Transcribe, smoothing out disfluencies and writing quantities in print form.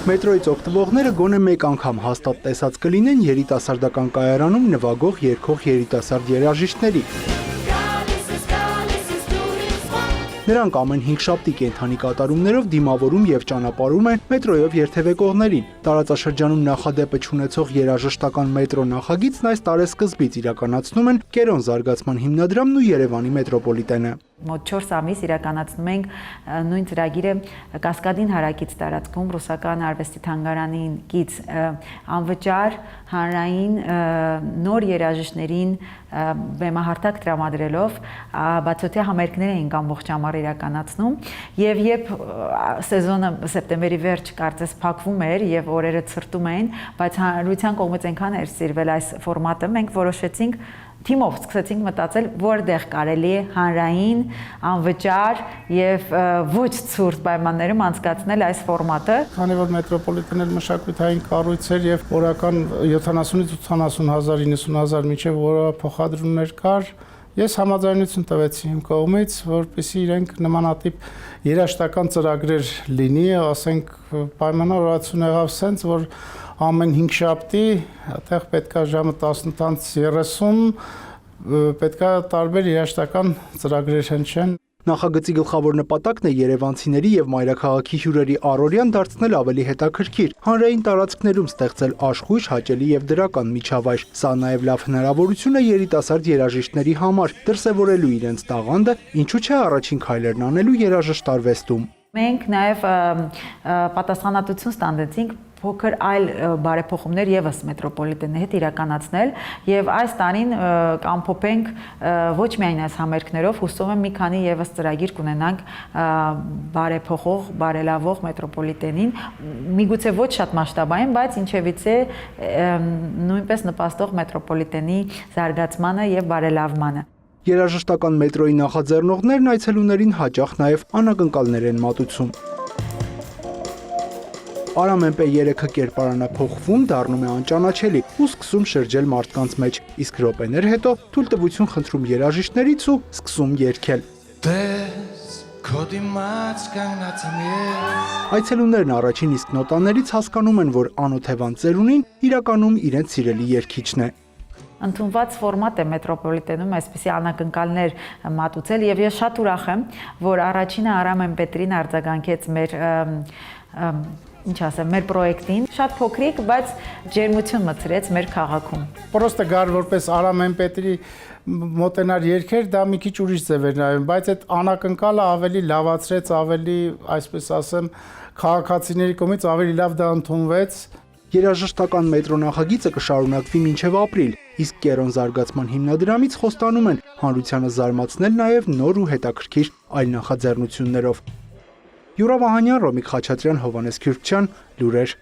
Մետրոյից օգտվողները գոնե մեկ անգամ հաստատ տեսած կլինեն երիտասարդական կայարանում նվագող երգող երիտասարդ երաժիշտների։ Նրանք ամեն 5 շաբթի կենդանի կատարումներով դիմավորում եւ ճանապարհում են մետրոյով երթևեկողներին։ Տարածաշրջանում նախադեպը չունեցող երաժշտական մետրո նախագիծն այս տարեսկզբից իրականացնում են Կերոն զարգացման հիմնադրամն ու Երևանի մետրոպոլիտենը։ Մոտ 4 ամիս իրականացնում ենք նույն ծրագիրը Կասկադին հարակից տարածքում ռուսական արվեստի թանգարանին կից անվճար հանրային նոր երաժիշտներին բեմահարթակ տրամադրելով բացօթյա համերգներ էինք ամբողջ ամառ իրականացնում եւ երբ սեզոնը սեպտեմբերի վերջ կարծես փակվում էր եւ օրերը ցրտում էին, բայց հանրության կողմից այնքան էր սիրվել այս ֆորմատը, մենք որոշեցինք թիմով սկսեցինք մտածել, որտեղ կարելի է հանրային, անվճար եւ ոչ ցուրտ պայմաններում անցկացնել այս ֆորմատը։ Քանի որ մետրոպոլիտենը մշակութային կառույց էր եւ օրական 70-ից 80,000, 90,000 մինչեւ օրը փոխադրումներ կար, ես համաձայնություն տվեցի իմ կողմից, որպեսզի իրենք նմանատիպ երաժշտական ծրագրեր լինի, ասենք պայմանավորվածություն եղավ սենց, որ ամեն 5 շաբթի, այդտեղ պետքա ժամը 18:30 պետքա տարբեր երաժշտական ծրագրեր հնչեն։ Նախագծի գլխավոր նպատակն է երևանցիների եւ մայրաքաղաքի հյուրերի առօրյան դարձնել ավելի հետաքրքիր, հանրային տարածքներում ստեղծել աշխույժ, հաճելի եւ դրական միջավայր։ Սա նաեւ լավ հնարավորություն է երիտասարդ երաժիշտների համար դրսեւորելու իրենց տաղանդը, ինչու՞ չէ առաջին քայլերն անելու երաժշտարվեստում։ Մենք նաեւ պատասխանատվություն ստանձնեցինք փոքր այլ բարեփոխումներ եւս մետրոպոլիտենի հետ իրականացնել եւ այս տարին կամփոփենք ոչ միայն այս համերգներով, հուսով եմ մի քանի եւս ծրագիր կունենանք բարեփոխող, բարելավող մետրոպոլիտենին, միգուցե ոչ շատ մասշտաբային, բայց ինչևից է նույնպես նպաստող մետրոպոլիտենի զարգացմանը եւ բարելավմանը։ Երաժշտական մետրոյի նախաձեռնողներն այցելուներին հաճախ նաեւ անակնկալներ են մատուցում։ Արամ MP3-ը կերպարանափոխվում, դառնում է անճանաչելի ու սկսում շրջել մարդկանց մեջ, իսկ րոպեներ հետո թույլտվություն խնդրում երաժիշտներից ու սկսում երգել։ Այցելուներն առաջին իսկ նոտաներից հասկանում են, որ անօթևան ծերունին իրականում իրենց սիրելի երգիչն է։ Ընդունված ֆորմատ է մետրոպոլիտենում այսպիսի անակնկալներ մատուցել եւ ես շատ ուրախ եմ, որ առաջինը Արամ MP3-ն արձագանքեց մեր ինչ ասեմ, մեր պրոյեկտին, շատ փոքրիկ, բայց ջերմություն մտցրեց մեր քաղաքում։ Պրոստը գար որպես Արամ MP3 մոտենար երգեր, դա մի քիչ ուրիշ ձև էր նայում, բայց այդ անակնկալը ավելի լավացրեց, ավելի, այսպես ասեմ, քաղաքացիների կողմից ավելի լավ դա ընդունվեց։ Երաժշտական մետրո նախագիծը կշարունակվի մինչև ապրիլ, իսկ Կերոն զարգացման հիմնադրամից խոստանում են հանրությանը զարմացնել նաև նոր ու հետաքրքիր այլ նախաձեռնություններով։ Յուրա Վահանյան, Ռոմիկ Խաչատրյան, Հովհաննես Քյուրքչյան, լուրեր։